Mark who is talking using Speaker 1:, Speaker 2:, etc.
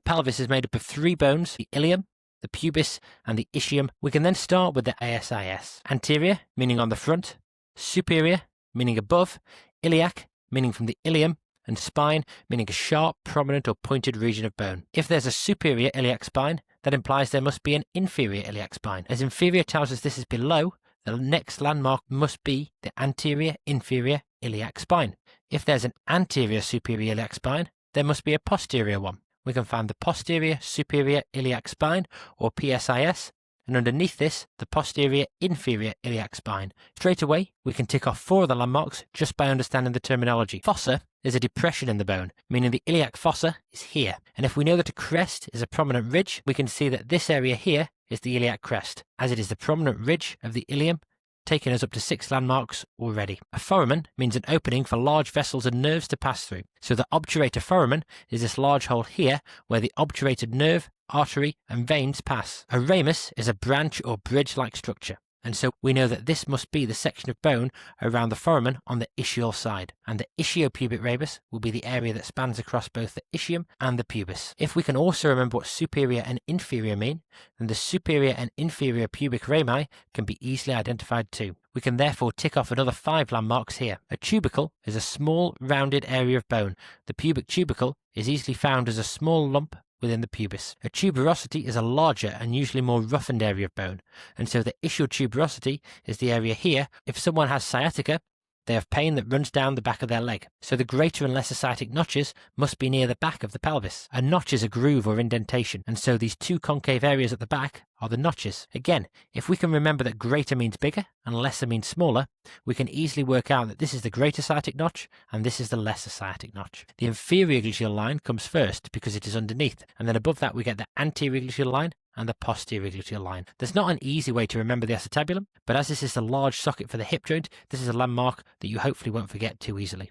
Speaker 1: pelvis is made up of 3 bones, the ilium, the pubis, and the ischium. We can then start with the ASIS. Anterior, meaning on the front, superior, meaning above, iliac, meaning from the ilium, and spine, meaning a sharp, prominent or pointed region of bone. If there's a superior iliac spine, that implies there must be an inferior iliac spine. As inferior tells us this is below, the next landmark must be the anterior inferior iliac spine. If there's an anterior superior iliac spine, there must be a posterior one. We can find the posterior superior iliac spine, or PSIS, and underneath this, the posterior inferior iliac spine. Straight away, we can tick off 4 of the landmarks just by understanding the terminology. Fossa is a depression in the bone, meaning the iliac fossa is here. And if we know that a crest is a prominent ridge, we can see that this area here is the iliac crest, as it is the prominent ridge of the ilium, taking us up to 6 landmarks already. A foramen means an opening for large vessels and nerves to pass through. So the obturator foramen is this large hole here where the obturated nerve, artery, and veins pass. A ramus is a branch or bridge-like structure. And so we know that this must be the section of bone around the foramen on the ischial side. And the ischiopubic ramus will be the area that spans across both the ischium and the pubis. If we can also remember what superior and inferior mean, then the superior and inferior pubic rami can be easily identified too. We can therefore tick off another 5 landmarks here. A tubercle is a small, rounded area of bone. The pubic tubercle is easily found as a small lump within the pubis. A tuberosity is a larger and usually more roughened area of bone, and so the ischial tuberosity is the area here. If someone has sciatica, they have pain that runs down the back of their leg. So the greater and lesser sciatic notches must be near the back of the pelvis. A notch is a groove or indentation, and so these 2 concave areas at the back are the notches. Again, if we can remember that greater means bigger and lesser means smaller, we can easily work out that this is the greater sciatic notch and this is the lesser sciatic notch. The inferior gluteal line comes first because it is underneath, and then above that we get the anterior gluteal line and the posterior gluteal line. There's not an easy way to remember the acetabulum, but as this is the large socket for the hip joint, this is a landmark that you hopefully won't forget too easily.